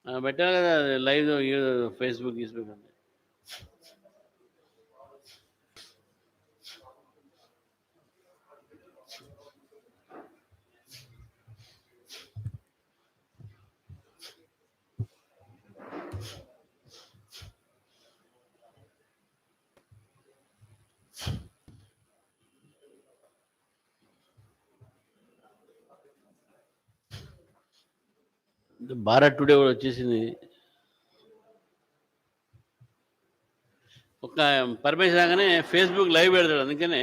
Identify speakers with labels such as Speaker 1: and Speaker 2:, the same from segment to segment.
Speaker 1: పెట్టాలి కదా live Facebook గీస్బుక్ అని. భారత్ టుడే కూడా వచ్చేసింది. ఒక పర్మిషన్ రాగానే ఫేస్బుక్ లైవ్ పెడతాడు, అందుకనే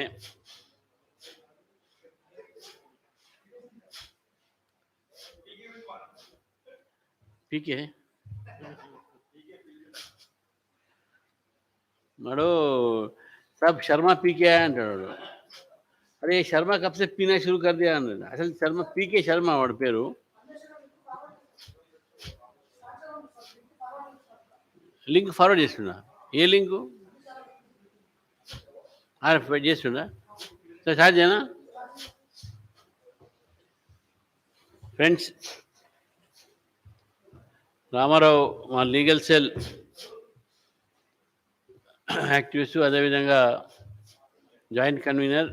Speaker 1: పీకే నాడు सब शर्मा पी के आया అంటాడు. అరే శర్మ కబ్ సే పీనా షురూ కర్ దియా అన్నాడు. అసలు శర్మ పీకే శర్మ వాడి పేరు. లింక్ ఫార్వర్డ్ చేస్తున్నా. ఏ లింకు చేస్తున్నా సార్? సాధ్యనా ఫ్రెండ్స్? రామారావు మా లీగల్ సెల్ యాక్టివిస్ట్, అదేవిధంగా joint convener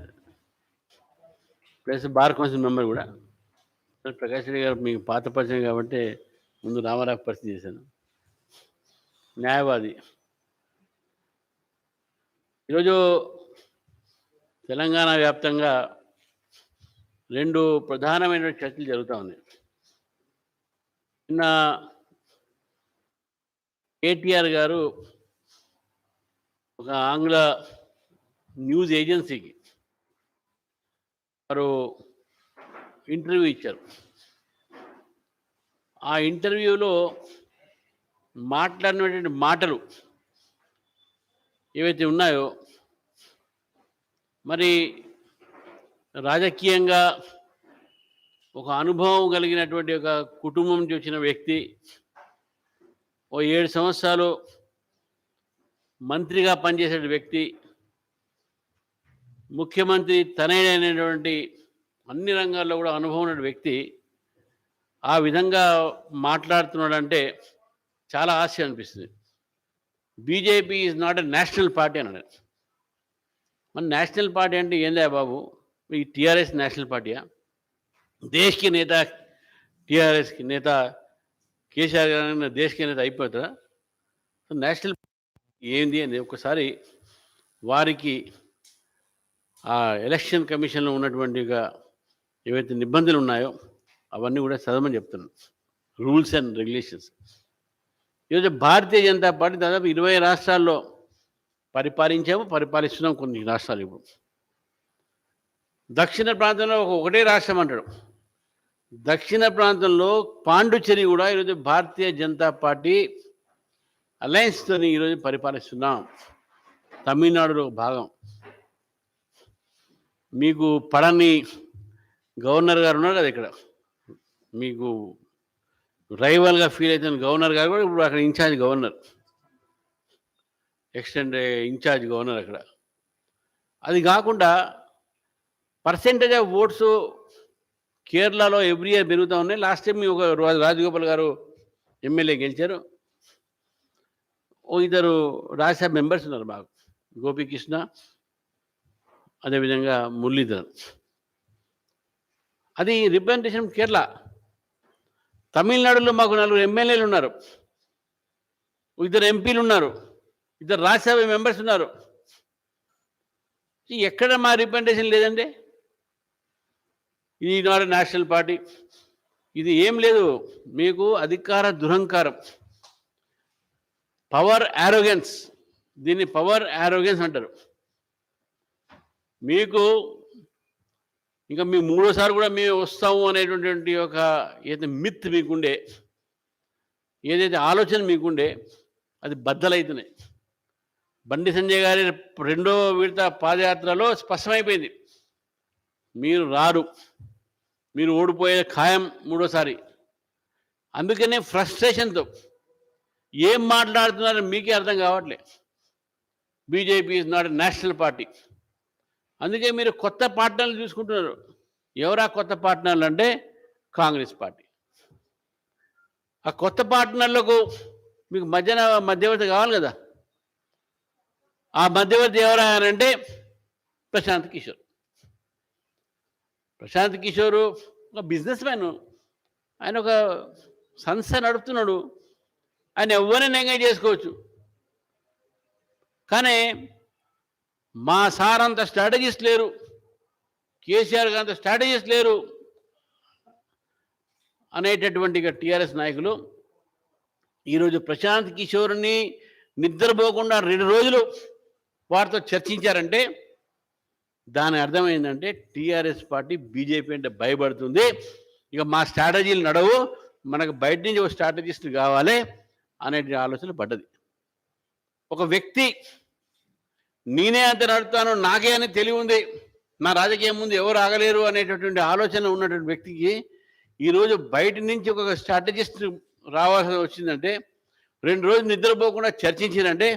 Speaker 1: plus bar council member కూడా. ప్రకాష్ రెడ్డి గారు మీకు పాత పరిచయం కాబట్టి ముందు రామారావు పరిచయం చేశాను. న్యాయవాది. ఈరోజు తెలంగాణ వ్యాప్తంగా 2 ప్రధానమైన చర్చలు జరుగుతూ ఉన్నాయి. నిన్న కేటీఆర్ గారు ఒక ఆంగ్ల న్యూస్ ఏజెన్సీకి వారు ఇంటర్వ్యూ ఇచ్చారు. ఆ ఇంటర్వ్యూలో మాట్లాడినటువంటి మాటలు ఏవైతే ఉన్నాయో, మరి రాజకీయంగా ఒక అనుభవం కలిగినటువంటి ఒక కుటుంబం నుంచి వచ్చిన వ్యక్తి, ఓ 7 సంవత్సరాలు మంత్రిగా పనిచేసే వ్యక్తి, ముఖ్యమంత్రి తనయుడైనటువంటి అన్ని రంగాల్లో కూడా అనుభవం ఉన్న వ్యక్తి ఆ విధంగా మాట్లాడుతున్నాడంటే చాలా ఆశ్చర్యం అనిపిస్తుంది. BJP is not a national party అన్నాడు. మన నేషనల్ పార్టీ అంటే ఏందా బాబు? ఈ టీఆర్ఎస్ నేషనల్ పార్టీయా? దేశ్ కి నేత టీఆర్ఎస్ కి నేత కేసీఆర్ గారు దేశ్ కి నేత అయిపోతుందా? నేషనల్ ఏంది అని ఒకసారి వారికి ఆ ఎలక్షన్ కమిషన్లో ఉన్నటువంటి ఏవైతే నిబంధనలు ఉన్నాయో అవన్నీ కూడా చదవమని చెప్తున్నాను. Rules and regulations. ఈరోజు భారతీయ జనతా పార్టీ దాదాపు 20 రాష్ట్రాల్లో పరిపాలిస్తున్నాం. కొన్ని రాష్ట్రాలు ఇప్పుడు దక్షిణ ప్రాంతంలో ఒకటే రాష్ట్రం అంటాడు. దక్షిణ ప్రాంతంలో పాండుచేరి కూడా ఈరోజు భారతీయ జనతా పార్టీ అలయన్స్తో ఈరోజు పరిపాలిస్తున్నాం. తమిళనాడులో భాగం. మీకు పడని గవర్నర్ గారు ఉన్నారు కదా ఇక్కడ, మీకు రైవల్గా ఫీల్ అవుతున్న గవర్నర్ గారు కూడా ఇప్పుడు అక్కడ incharge governor, extend incharge governor అక్కడ. అది కాకుండా పర్సెంటేజ్ ఆఫ్ ఓట్స్ కేరళలో ఎవ్రీ ఇయర్ పెరుగుతూ ఉన్నాయి. లాస్ట్ టైం ఒక రాజగోపాల్ గారు ఎమ్మెల్యే గెలిచారు. ఓ 2 రాజ్యసభ మెంబర్స్ ఉన్నారు మాకు, గోపీకృష్ణ అదేవిధంగా మురళీధరన్. అది రిప్రజెంటేషన్ కేరళ. తమిళనాడులో మాకు 4 ఎమ్మెల్యేలు ఉన్నారు, 2 ఎంపీలు ఉన్నారు, 2 రాజ్యసభ మెంబర్స్ ఉన్నారు. ఎక్కడ మా రిప్రజెంటేషన్ లేదండి. ఇది నాట్ నేషనల్ పార్టీ. ఇది ఏం లేదు, మీకు అధికార దురహంకారం, పవర్ యారోగెన్స్. దీన్ని పవర్ యారోగెన్స్ అంటారు. మీకు ఇంకా మీ 3వసారి కూడా మేము వస్తాము అనేటువంటి ఒక ఏదైతే మిత్ మీకుండే, ఏదైతే ఆలోచన మీకుండే, అది బద్దలవుతున్నాయి. బండి సంజయ్ గారి 2వ విడత పాదయాత్రలో స్పష్టమైపోయింది, మీరు రారు, మీరు ఓడిపోయే ఖాయం 3వసారి. అందుకనే ఫ్రస్ట్రేషన్తో ఏం మాట్లాడుతున్నారో మీకే అర్థం కావట్లే. BJP is not a national party. అందుకే మీరు కొత్త పార్ట్నర్లు చూసుకుంటున్నారు. ఎవరా కొత్త పార్ట్నర్లు అంటే కాంగ్రెస్ పార్టీ. ఆ కొత్త పార్ట్నర్లకు మీకు మధ్యవర్తి కావాలి కదా. ఆ మధ్యవర్తి ఎవరంటే ప్రశాంత్ కిషోర్. ప్రశాంత్ కిషోర్ ఒక బిజినెస్ మ్యాన్. ఆయన ఒక సంస్థ నడుపుతున్నాడు. ఆయన ఎవరిని ఎంగేజ్ చేసుకోవచ్చు. కానీ మా సార్ అంత స్ట్రాటజిస్ట్ లేరు, కేసీఆర్ గారు అంత స్ట్రాటజిస్ట్ లేరు అనేటటువంటి టీఆర్ఎస్ నాయకులు ఈరోజు ప్రశాంత్ కిషోర్ని నిద్రపోకుండా 2 రోజులు వారితో చర్చించారంటే దాని అర్థమైందంటే టీఆర్ఎస్ పార్టీ బీజేపీ అంటే భయపడుతుంది. ఇక మా స్ట్రాటజీలు నడవు, మనకు బయట నుంచి ఒక స్ట్రాటజిస్ట్ కావాలి అనే ఆలోచన పడ్డది. ఒక వ్యక్తి నేనే అంత నడుపుతాను, నాకే అని తెలివి ఉంది, నా రాజకీయం ముందు ఎవరు ఆగలేరు అనేటటువంటి ఆలోచన ఉన్నటువంటి వ్యక్తికి ఈరోజు బయట నుంచి ఒక స్ట్రాటజిస్ట్ రావాల్సి వచ్చిందంటే 2 రోజులు నిద్రపోకుండా చర్చించిందంటే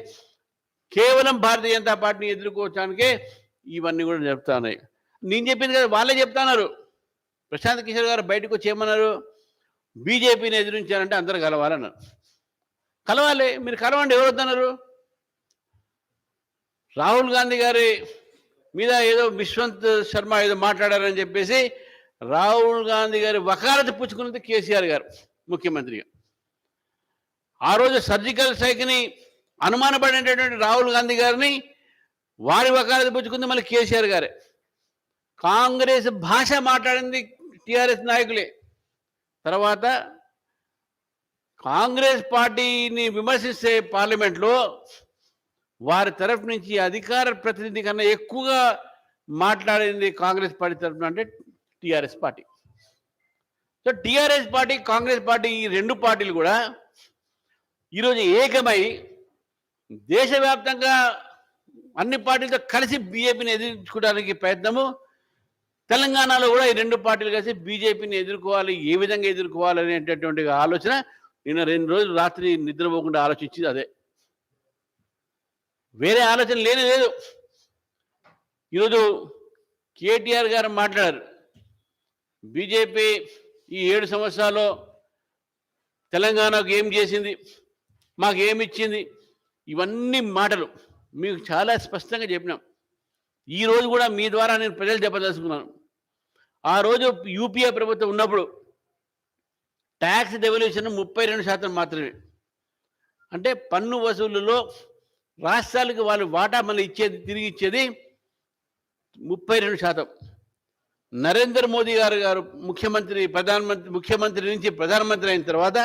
Speaker 1: కేవలం భారతీయ జనతా పార్టీని ఎదుర్కోవడానికే ఇవన్నీ కూడా చెప్తున్నాయి. నేను చెప్పింది కదా, వాళ్ళే చెప్తున్నారు. ప్రశాంత్ కిషోర్ గారు బయటకు వచ్చి ఏమన్నారు, బీజేపీని ఎదిరించారంటే అందరూ కలవాలన్నారు. కలవాలి, మీరు కలవండి, ఎవరు వద్దన్నారు? రాహుల్ గాంధీ గారి మీద ఏదో విశ్వంత్ శర్మ ఏదో మాట్లాడారని చెప్పేసి రాహుల్ గాంధీ గారి వకాలత పుచ్చుకున్నది కేసీఆర్ గారు ముఖ్యమంత్రిగా. ఆ రోజు సర్జికల్ స్ట్రైక్ని అనుమానపడినటువంటి రాహుల్ గాంధీ గారిని వారి వకాలత పుచ్చుకుంది మళ్ళీ కేసీఆర్ గారే. కాంగ్రెస్ భాష మాట్లాడింది టీఆర్ఎస్ నాయకులే. తర్వాత కాంగ్రెస్ పార్టీని విమర్శిస్తే పార్లమెంట్లో వారి తరఫు నుంచి అధికార ప్రతినిధి కన్నా ఎక్కువగా మాట్లాడింది కాంగ్రెస్ పార్టీ తరఫున అంటే TRS party. So TRS party, Congress party, ఈ 2 పార్టీలు కూడా ఈరోజు ఏకమై దేశవ్యాప్తంగా అన్ని పార్టీలతో కలిసి బీజేపీని ఎదుర్కోవడానికి ప్రయత్నము. తెలంగాణలో కూడా ఈ 2 పార్టీలు కలిసి బీజేపీని ఎదుర్కోవాలి, ఏ విధంగా ఎదుర్కోవాలి అనేటటువంటి ఆలోచన నిన్న 2 రోజులు రాత్రి నిద్రపోకుండా ఆలోచించింది అదే. వేరే ఆలోచన లేనే లేదు. ఈరోజు కేటీఆర్ గారు మాట్లాడారు, బీజేపీ ఈ 7 సంవత్సరాల్లో తెలంగాణకు ఏం చేసింది, మాకు ఏమి ఇచ్చింది, ఇవన్నీ మాటలు మీకు చాలా స్పష్టంగా చెప్పినాం. ఈరోజు కూడా మీ ద్వారా నేను ప్రజలు చెప్పదలుచుకున్నాను. ఆ రోజు యూపీఏ ప్రభుత్వం ఉన్నప్పుడు ట్యాక్స్ డెవల్యూషన్ 32% మాత్రమే. అంటే పన్ను వసూలులో రాష్ట్రాలకు వాళ్ళు వాటా మళ్ళీ తిరిగి ఇచ్చేది 32%. నరేంద్ర మోదీ గారు ముఖ్యమంత్రి నుంచి ప్రధానమంత్రి అయిన తర్వాత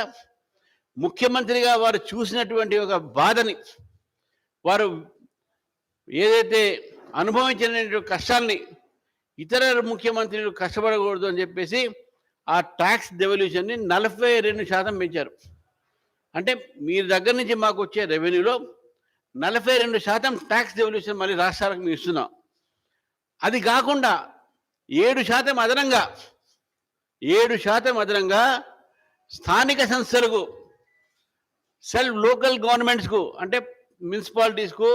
Speaker 1: ముఖ్యమంత్రిగా వారు చూసినటువంటి ఒక బాధని, వారు ఏదైతే అనుభవించిన కష్టాల్ని ఇతర ముఖ్యమంత్రులు కష్టపడకూడదు అని చెప్పేసి ఆ ట్యాక్స్ డెవల్యూషన్ని 42% పెంచారు. అంటే మీ దగ్గర నుంచి మాకు వచ్చే రెవెన్యూలో 42% ట్యాక్స్ డెవల్యూషన్ మళ్ళీ రాష్ట్రాలకు మేము ఇస్తున్నాం. అది కాకుండా 7% అదనంగా 7% అదనంగా స్థానిక సంస్థలకు, లోకల్ గవర్నమెంట్స్కు అంటే మున్సిపాలిటీస్కు,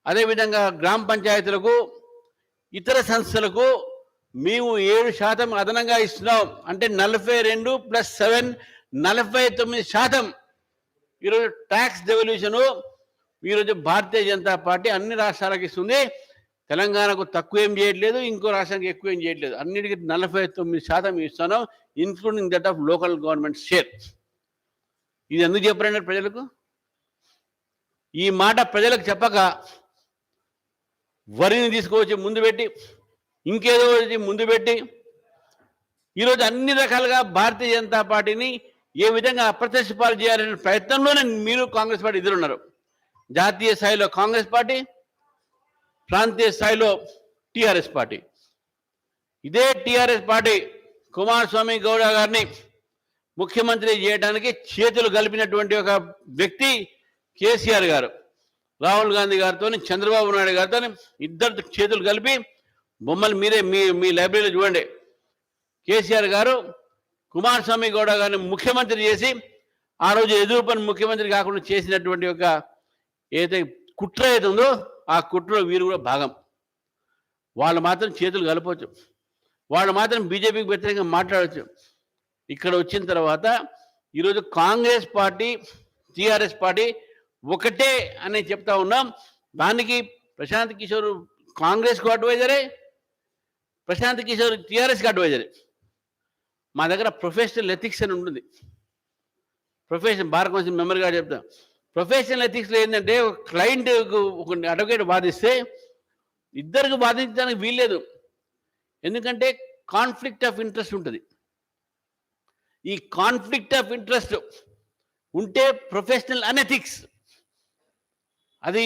Speaker 1: అదేవిధంగా గ్రామ పంచాయతీలకు, ఇతర సంస్థలకు మేము 7% అదనంగా ఇస్తున్నాం. అంటే 42 + 7 49% ఈరోజు ట్యాక్స్ డెవల్యూషను ఈరోజు భారతీయ జనతా పార్టీ అన్ని రాష్ట్రాలకు ఇస్తుంది. తెలంగాణకు తక్కువ ఏం చేయట్లేదు, ఇంకో రాష్ట్రానికి ఎక్కువ ఏం చేయట్లేదు. అన్నిటికీ 49% ఇస్తున్నాం, including that of local government share. ఇది ఎందుకు చెప్పరండి ప్రజలకు? ఈ మాట ప్రజలకు చెప్పక వరిని తీసుకువచ్చి ముందు పెట్టి, ఇంకేదో ముందు పెట్టి ఈరోజు అన్ని రకాలుగా భారతీయ జనతా పార్టీని ఏ విధంగా అప్రత్యక్షపాలు చేయాలనే ప్రయత్నంలోనే మీరు కాంగ్రెస్ పార్టీ ఎదురున్నారు. జాతీయ స్థాయిలో కాంగ్రెస్ పార్టీ, ప్రాంతీయ స్థాయిలో టీఆర్ఎస్ పార్టీ. ఇదే టీఆర్ఎస్ పార్టీ కుమారస్వామి గౌడ గారిని ముఖ్యమంత్రి చేయడానికి చేతులు కలిపినటువంటి ఒక వ్యక్తి కేసీఆర్ గారు. రాహుల్ గాంధీ గారితో, చంద్రబాబు నాయుడు గారితో ఇద్దరు చేతులు కలిపి బొమ్మలు మీరే మీ లైబ్రరీలో చూడండి. కేసీఆర్ గారు కుమారస్వామి గౌడ గారిని ముఖ్యమంత్రి చేసి ఆ రోజు ఎదురుపని ముఖ్యమంత్రి కాకుండా చేసినటువంటి ఒక ఏదైతే కుట్ర ఏది ఉందో ఆ కుట్రలో వీరు కూడా భాగం. వాళ్ళు మాత్రం చేతులు కలపవచ్చు, వాళ్ళు మాత్రం బీజేపీకి వ్యతిరేకంగా మాట్లాడవచ్చు. ఇక్కడ వచ్చిన తర్వాత ఈరోజు కాంగ్రెస్ పార్టీ, టీఆర్ఎస్ పార్టీ ఒకటే అని చెప్తా ఉన్నాం. దానికి ప్రశాంత్ కిషోర్ కాంగ్రెస్కు అడ్వైజరే, ప్రశాంత్ కిషోర్ టీఆర్ఎస్కి అడ్వైజరే. మా దగ్గర ప్రొఫెషనల్ ఎథిక్స్ అని ఉంటుంది. బార్ కౌన్సిల్ మెంబర్గా చెప్తాం. ప్రొఫెషనల్ ఎథిక్స్లో ఏంటంటే ఒక క్లయింట్కు ఒక అడ్వకేట్ బాధిస్తే ఇద్దరికి బాధించడానికి వీల్లేదు. ఎందుకంటే కాన్ఫ్లిక్ట్ ఆఫ్ ఇంట్రెస్ట్ ఉంటుంది. ఈ కాన్ఫ్లిక్ట్ ఆఫ్ ఇంట్రెస్ట్ ఉంటే ప్రొఫెషనల్ అనెథిక్స్, అది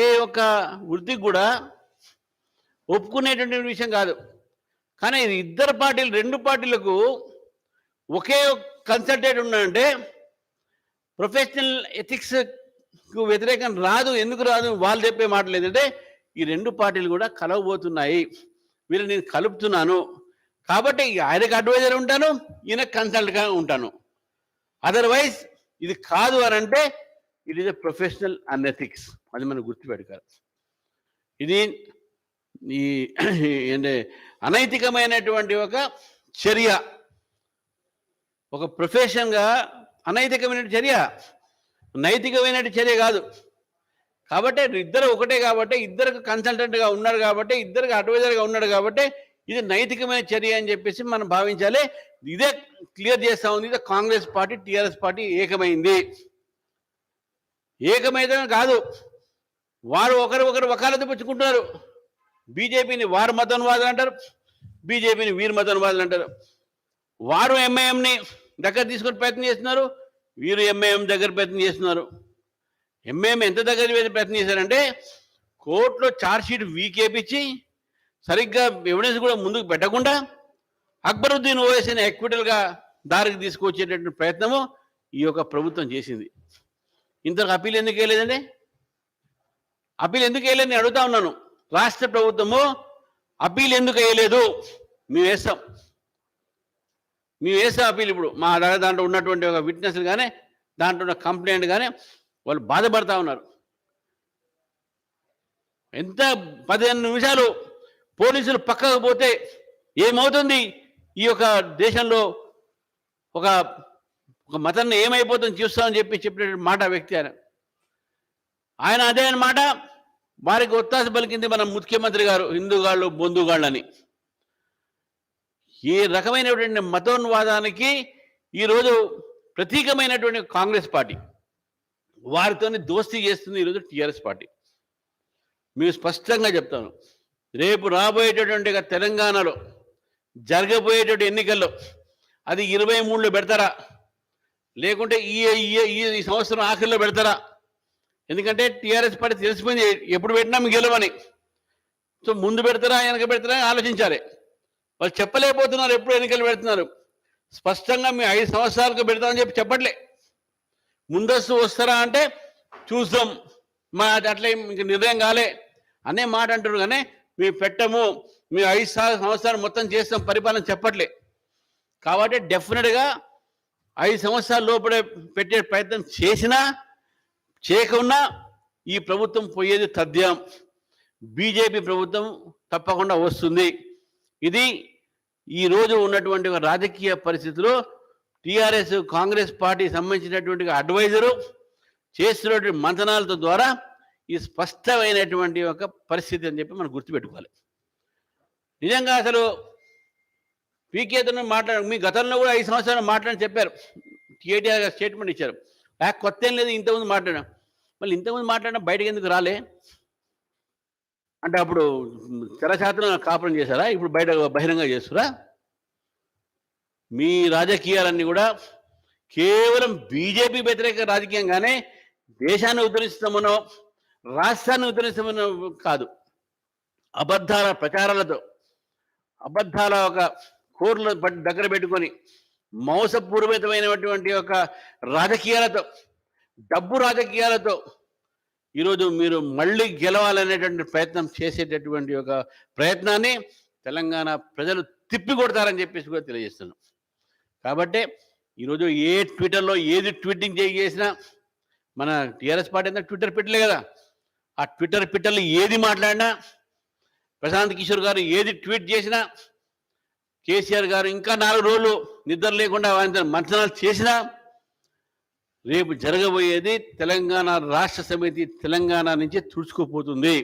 Speaker 1: ఏ ఒక్క వృత్తికి కూడా ఒప్పుకునేటువంటి విషయం కాదు. కానీ ఇద్దరు పార్టీలు, రెండు పార్టీలకు ఒకే కన్సల్టేట్ ఉన్నాడంటే ప్రొఫెషనల్ ఎథిక్స్కు వ్యతిరేకం రాదు. ఎందుకు రాదు? వాళ్ళు చెప్పే మాటలు ఏంటంటే ఈ రెండు పార్టీలు కూడా కలవబోతున్నాయి, వీళ్ళు నేను కలుపుతున్నాను కాబట్టి ఆయనకు అడ్వైజర్ ఉంటాను, ఈయన కన్సల్ట్గా ఉంటాను. అదర్వైజ్ ఇది కాదు అని అంటే ఇట్ ఈస్ ఎ ప్రొఫెషనల్ అన్ఎథిక్స్. అది మనం గుర్తుపెట్టుకోవాలి. ఇది ఈ అనైతికమైనటువంటి ఒక చర్య, ఒక ప్రొఫెషన్గా అనైతికమైన చర్య, నైతికమైన చర్య కాదు. కాబట్టి ఇద్దరు ఒకటే, కాబట్టి ఇద్దరికి కన్సల్టెంట్గా ఉన్నాడు, కాబట్టి ఇద్దరికి అడ్వైజర్గా ఉన్నాడు, కాబట్టి ఇది నైతికమైన చర్య అని చెప్పేసి మనం భావించాలి. ఇదే క్లియర్ చేస్తా ఉంది. ఇదే కాంగ్రెస్ పార్టీ, టీఆర్ఎస్ పార్టీ ఏకమైంది. ఏకమైతే కాదు, వారు ఒకరు వకాలత పుచ్చుకుంటున్నారు. బీజేపీని వారు మతోన్వాదులు అంటారు, బీజేపీని వీరు మతోన్వాదులు అంటారు. వారు ఎంఐఎంని దగ్గర తీసుకొని ప్రయత్నం చేస్తున్నారు, వీరు ఎంఐఎం దగ్గర ప్రయత్నం చేస్తున్నారు. ఎంఐఎం ఎంత దగ్గర ప్రయత్నం చేశారంటే కోర్టులో ఛార్జ్షీట్ వీకేపించి సరిగ్గా ఎవిడెన్స్ కూడా ముందుకు పెట్టకుండా అక్బరుద్దీన్ ఓవైసీని ఎక్విటల్గా దారికి తీసుకొచ్చేటటువంటి ప్రయత్నము ఈ యొక్క ప్రభుత్వం చేసింది. ఇంతకు అప్పీల్ ఎందుకు వేయలేదండి? అప్పీల్ ఎందుకు వేయలేదని అడుగుతా ఉన్నాను. రాష్ట్ర ప్రభుత్వము అప్పీల్ ఎందుకు వేయలేదు? మేము వేస్తాం అప్పీల్. ఇప్పుడు మా దాంట్లో ఉన్నటువంటి ఒక విట్నెస్లు కానీ, దాంట్లో ఉన్న కంప్లైంట్ కానీ వాళ్ళు బాధపడతా ఉన్నారు. ఎంత 15 నిమిషాలు పోలీసులు పక్కకు పోతే ఏమవుతుంది ఈ యొక్క దేశంలో, ఒక మతాన్ని ఏమైపోతుంది చూస్తామని చెప్పిన మాట వ్యక్తి ఆయన అదే అన్నమాట. వారికి ఒత్తాస పలికింది మన ముఖ్యమంత్రి గారు, హిందూగాళ్ళు బొందుగాళ్ళని. ఈ రకమైనటువంటి మతోన్వాదానికి ఈరోజు ప్రతీకమైనటువంటి కాంగ్రెస్ పార్టీ వారితోనే దోస్తీ చేస్తుంది ఈరోజు టీఆర్ఎస్ పార్టీ. మీరు స్పష్టంగా చెప్తాను, రేపు రాబోయేటటువంటి తెలంగాణలో జరగబోయేటువంటి ఎన్నికల్లో అది 23లో పెడతారా, లేకుంటే ఈ సంవత్సరం ఆఖరిలో పెడతారా? ఎందుకంటే టీఆర్ఎస్ పార్టీ తెలిసిపోయింది ఎప్పుడు పెట్టినా మేము గెలవని. సో ముందు పెడతారా వెనక పెడతారా ఆలోచించాలి. వాళ్ళు చెప్పలేకపోతున్నారు ఎప్పుడు ఎన్నికలు పెడుతున్నారు. స్పష్టంగా మేము 5 సంవత్సరాలకు పెడతామని చెప్పట్లే. ముందస్తు వస్తారా అంటే చూద్దాం, మా అట్లా ఇంక నిర్ణయం కాలే అనే మాట అంటారు. కానీ మేము పెట్టము, మేము 5 సంవత్సరాలు మొత్తం చేస్తాం పరిపాలన చెప్పట్లే. కాబట్టి డెఫినెట్గా 5 సంవత్సరాల లోపలే పెట్టే ప్రయత్నం చేసినా చేయకున్నా ఈ ప్రభుత్వం పోయేది తథ్యం. బీజేపీ ప్రభుత్వం తప్పకుండా వస్తుంది. ఇది ఈరోజు ఉన్నటువంటి రాజకీయ పరిస్థితిలో టీఆర్ఎస్ కాంగ్రెస్ పార్టీ సంబంధించినటువంటి అడ్వైజరు చేస్తున్నటువంటి మంతనాలతో ద్వారా ఈ స్పష్టమైనటువంటి ఒక పరిస్థితి అని చెప్పి మనం గుర్తుపెట్టుకోవాలి. నిజంగా అసలు పీకేతో మీ గతంలో కూడా 5 సంవత్సరాలు మాట్లాడని చెప్పారు. కేటీఆర్ గారు స్టేట్మెంట్ ఇచ్చారు. కొత్త ఏం లేదు, ఇంతకుముందు మాట్లాడాం. మళ్ళీ ఇంతకుముందు మాట్లాడినా బయటకు ఎందుకు రాలే అంటే అప్పుడు తెరశాతం కాపురం చేశారా? ఇప్పుడు బహిరంగ చేస్తురా? మీ రాజకీయాలన్నీ కూడా కేవలం బీజేపీ వ్యతిరేక రాజకీయంగానే దేశాన్ని ఉద్ధరిస్తామనో రాష్ట్రాన్ని ఉద్ధరిస్తామనో కాదు. అబద్ధాల ప్రచారాలతో, అబద్ధాల ఒక కోర్ల దగ్గర పెట్టుకొని మోసపూర్వకమైనటువంటి ఒక రాజకీయాలతో, డబ్బు రాజకీయాలతో ఈరోజు మీరు మళ్ళీ గెలవాలనేటువంటి ప్రయత్నం చేసేటటువంటి ఒక ప్రయత్నాన్ని తెలంగాణ ప్రజలు తిప్పికొడతారని చెప్పేసి కూడా తెలియజేస్తున్నాం. కాబట్టి ఈరోజు ఏ ట్విట్టర్లో ఏది ట్వీటింగ్ చేసినా మన టీఆర్ఎస్ పార్టీ అంతా ట్విట్టర్ పెట్టలే కదా. ఆ ట్విట్టర్ పిట్టర్లు ఏది మాట్లాడినా, ప్రశాంత్ కిషోర్ గారు ఏది ట్వీట్ చేసినా, కేసీఆర్ గారు ఇంకా 4 రోజులు నిద్ర లేకుండా ఆయన మంచనాలు చేసినా రేపు జరగబోయేది తెలంగాణ రాష్ట్ర సమితి తెలంగాణ నుంచి తుడుచుకుపోతుంది.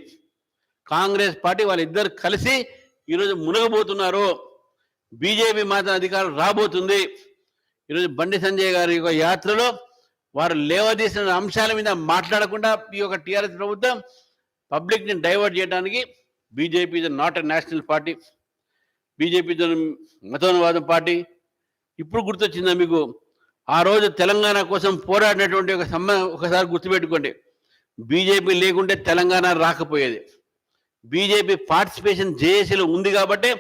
Speaker 1: కాంగ్రెస్ పార్టీ వాళ్ళిద్దరు కలిసి ఈరోజు మునగబోతున్నారు. బీజేపీ మాత్రం అధికారం రాబోతుంది. ఈరోజు బండి సంజయ్ గారి యొక్క యాత్రలో వారు లేవదీసిన అంశాల మీద మాట్లాడకుండా ఈ యొక్క టీఆర్ఎస్ ప్రభుత్వం పబ్లిక్ని డైవర్ట్ చేయడానికి BJP is not a national party, BJP మతోన్వాదం పార్టీ. ఇప్పుడు గుర్తొచ్చిందా మీకు? ఆ రోజు తెలంగాణ కోసం పోరాడినటువంటి ఒకసారి గుర్తుపెట్టుకోండి. బీజేపీ లేకుంటే తెలంగాణ రాకపోయేది. బీజేపీ పార్టిసిపేషన్ జేఏసీలో ఉంది కాబట్టి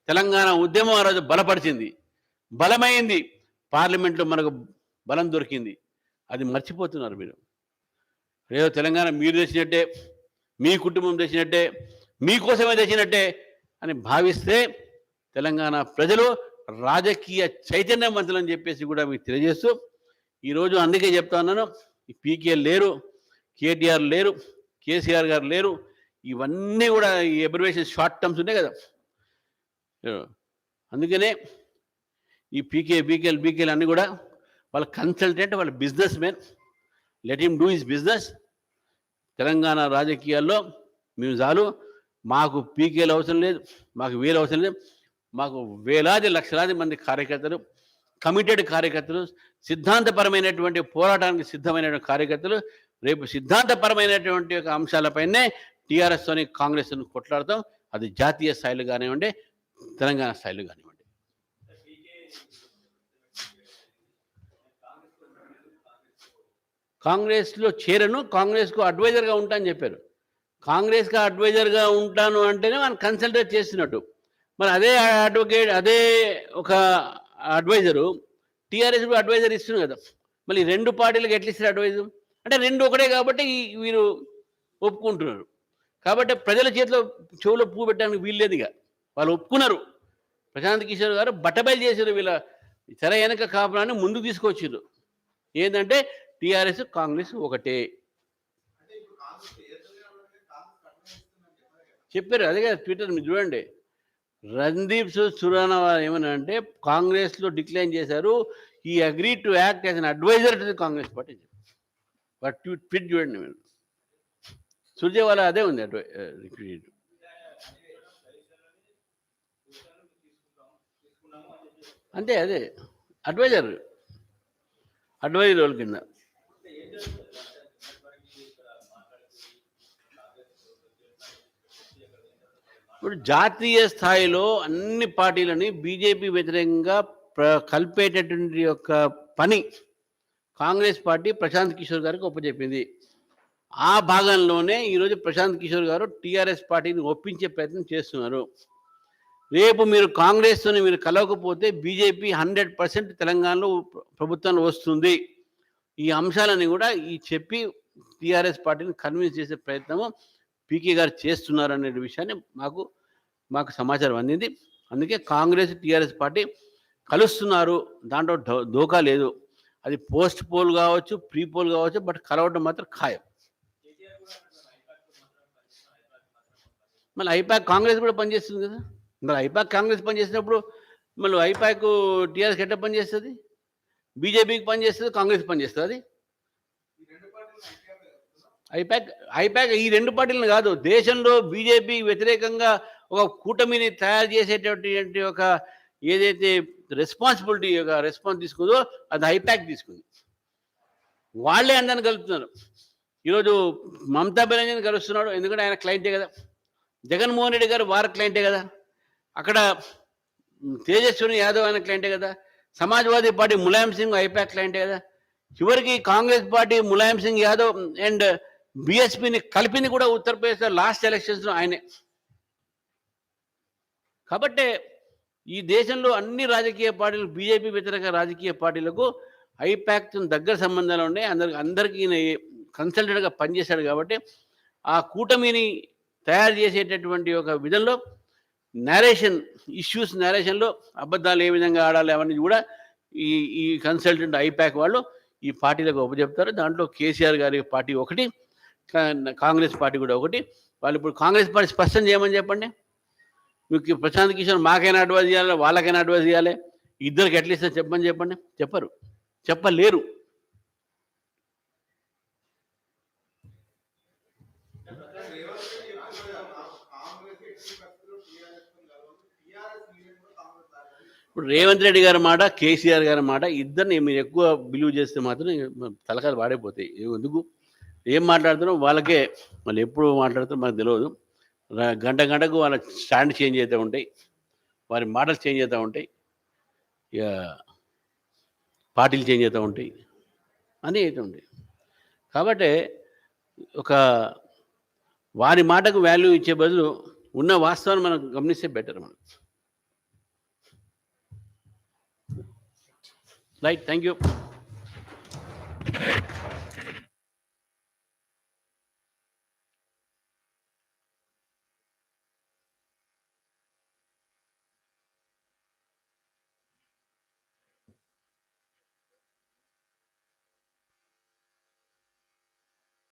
Speaker 1: తెలంగాణ ఉద్యమం ఆ రోజు బలపరిచింది, బలమైంది. పార్లమెంట్లో మనకు బలం దొరికింది. అది మర్చిపోతున్నారు మీరు. ఏదో తెలంగాణ మీరు తెచ్చినట్టే, మీ కుటుంబం తెచ్చినట్టే, మీకోసమే తెచ్చినట్టే అని భావిస్తే తెలంగాణ ప్రజలు రాజకీయ చైతన్యవంతులని చెప్పేసి కూడా మీకు తెలియజేస్తూ ఈరోజు అందుకే చెప్తా ఉన్నాను, ఈ పీకే లేరు, కేటీఆర్ లేరు, కేసీఆర్ గారు లేరు. ఇవన్నీ కూడా ఈ ఎబ్రివేషన్ షార్ట్ టర్మ్స్ ఉన్నాయి కదా. అందుకనే ఈ బీకేలు అన్నీ కూడా వాళ్ళ కన్సల్టెంట్, వాళ్ళ business man. Let him do his business. Telangana రాజకీయాల్లో మేము చాలు, మాకు పీకేలు అవసరం లేదు, మాకు వేలు అవసరం లేదు. మాకు వేలాది లక్షలాది మంది కార్యకర్తలు, కమిటెడ్ కార్యకర్తలు, సిద్ధాంతపరమైనటువంటి పోరాటానికి సిద్ధమైనటువంటి కార్యకర్తలు. రేపు సిద్ధాంతపరమైనటువంటి ఒక అంశాలపైనే టీఆర్ఎస్తోని కాంగ్రెస్ను కొట్లాడతాం. అది జాతీయ స్థాయిలో కానివ్వండి, తెలంగాణ స్థాయిలో కానివ్వండి. కాంగ్రెస్లో చేరను, కాంగ్రెస్కు అడ్వైజర్గా ఉంటానని చెప్పారు. కాంగ్రెస్కి అడ్వైజర్గా ఉంటాను అంటేనే మనం కన్సల్టేట్ చేస్తున్నట్టు. మరి అదే అడ్వకేట్, అదే ఒక అడ్వైజరు టీఆర్ఎస్ అడ్వైజర్ ఇస్తున్నారు కదా. మళ్ళీ రెండు పార్టీలకు ఎట్లా ఇస్తారు అడ్వైజర్? అంటే రెండు ఒకటే కాబట్టి వీరు ఒప్పుకుంటున్నారు. కాబట్టి ప్రజల చేతిలో చెవులో పువ్వు పెట్టడానికి వీల్లేదు. ఇక వాళ్ళు ఒప్పుకున్నారు. ప్రశాంత్ కిషోర్ గారు బట్టబయలు చేశారు. వీళ్ళ తెర వెనక కాపురాన్ని ముందుకు తీసుకొచ్చారు. ఏంటంటే టీఆర్ఎస్ కాంగ్రెస్ ఒకటే చెప్పారు. అదే కదా ట్విట్టర్ మీరు చూడండి. రణదీప్ సురానా ఏమన్నా అంటే కాంగ్రెస్లో డిక్లైన్ చేశారు, ఈ agree to act as an adviser to the Congress party. But tweet చూడండి మీరు, సుర్జేవాలా అదే ఉంది ట్వీట్. అంతే, అదే అడ్వైజర్ వాళ్ళ కింద. ఇప్పుడు జాతీయ స్థాయిలో అన్ని పార్టీలని బీజేపీ వ్యతిరేకంగా కలిపేటటువంటి యొక్క పని కాంగ్రెస్ పార్టీ ప్రశాంత్ కిషోర్ గారికి ఒప్పచెప్పింది. ఆ భాగంలోనే ఈరోజు ప్రశాంత్ కిషోర్ గారు టీఆర్ఎస్ పార్టీని ఒప్పించే ప్రయత్నం చేస్తున్నారు. రేపు మీరు కాంగ్రెస్తోని మీరు కలవకపోతే బీజేపీ 100% తెలంగాణలో ప్రభుత్వంలో వస్తుంది. ఈ అంశాలని కూడా చెప్పి టీఆర్ఎస్ పార్టీని కన్విన్స్ చేసే ప్రయత్నము పీకే గారు చేస్తున్నారనే విషయాన్ని మాకు సమాచారం అందింది. అందుకే కాంగ్రెస్ టీఆర్ఎస్ పార్టీ కలుస్తున్నారు, దాంట్లో దోకా లేదు. అది పోస్ట్ పోల్ కావచ్చు, ప్రీ పోల్ కావచ్చు, బట్ కలవడం మాత్రం ఖాయం. మళ్ళీ ఐపాక్ కాంగ్రెస్ కూడా పనిచేస్తుంది కదా. మరి ఐపాక్ కాంగ్రెస్ పనిచేసినప్పుడు మళ్ళీ ఐపాక్ టీఆర్ఎస్కి ఎట్లా పనిచేస్తుంది? బీజేపీకి పనిచేస్తుంది, కాంగ్రెస్ పనిచేస్తుంది. ఐపాక్ ఈ రెండు పార్టీలను కాదు, దేశంలో బీజేపీ వ్యతిరేకంగా ఒక కూటమిని తయారు చేసేటటువంటి ఒక ఏదైతే రెస్పాన్సిబిలిటీ ఒక రెస్పాన్స్ తీసుకుందో అది ఐపాక్ తీసుకుంది. వాళ్ళే అందరిని కలుపుతున్నారు. ఈరోజు మమతా బెనర్జీని కలుస్తున్నాడు, ఎందుకంటే ఆయన క్లయింటే కదా. జగన్మోహన్ రెడ్డి గారు వారి క్లయింటే కదా. అక్కడ తేజస్విని యాదవ్ ఆయన క్లయింటే కదా. సమాజ్వాదీ పార్టీ ములాయం సింగ్ ఐపాక్ క్లయింటే కదా. చివరికి కాంగ్రెస్ పార్టీ ములాయం సింగ్ యాదవ్ అండ్ బీఎస్పీని కలిపింది కూడా ఉత్తరప్రదేశ్లో లాస్ట్ ఎలక్షన్స్లో ఆయనే. కాబట్టి ఈ దేశంలో అన్ని రాజకీయ పార్టీలు, బీజేపీ వ్యతిరేక రాజకీయ పార్టీలకు ఐపాక్ దగ్గర సంబంధాలు ఉన్నాయి. అందరికీ కన్సల్టెంట్గా పనిచేశాడు. కాబట్టి ఆ కూటమిని తయారు చేసేటటువంటి ఒక విధంలో నేరేషన్లో అబద్ధాలు ఏ విధంగా ఆడాలి అవన్నీ కూడా ఈ కన్సల్టెంట్ ఐపాక్ వాళ్ళు ఈ పార్టీలకు ఉపచెప్తారు. దాంట్లో కేసీఆర్ గారి పార్టీ ఒకటి, కాంగ్రెస్ పార్టీ కూడా ఒకటి. వాళ్ళు ఇప్పుడు కాంగ్రెస్ పార్టీ స్పష్టం చేయమని చెప్పండి. మీకు ప్రశాంత్ కిషోర్ మాకైనా అడ్వైజ్ చేయాలి, వాళ్ళకైనా అడ్వైజ్ చేయాలి, ఇద్దరికి ఎట్లీస్ట్ చెప్పమని చెప్పండి. చెప్పలేరు. ఇప్పుడు రేవంత్ రెడ్డి గారి మాట, కేసీఆర్ గారి మాట ఇద్దరిని మీరు ఎక్కువ బిలీవ్ చేస్తే మాత్రం తలకాయలు వాడైపోతాయి. ఎందుకు ఏం మాట్లాడుతున్నారో వాళ్ళకే, వాళ్ళు ఎప్పుడు మాట్లాడుతారో మనకు తెలియదు. గంట గంటకు వాళ్ళ స్టాండ్ చేంజ్ అవుతూ ఉంటాయి, వారి మాటలు చేంజ్ అవుతూ ఉంటాయి, ఇక పార్టీలు చేంజ్ అవుతూ ఉంటాయి, అన్నీ అవుతూ ఉంటాయి. కాబట్టి ఒక వారి మాటకు వాల్యూ ఇచ్చే బదులు ఉన్న వాస్తవాన్ని మనం గమనిస్తే బెటర్ మనం. Right, thank you.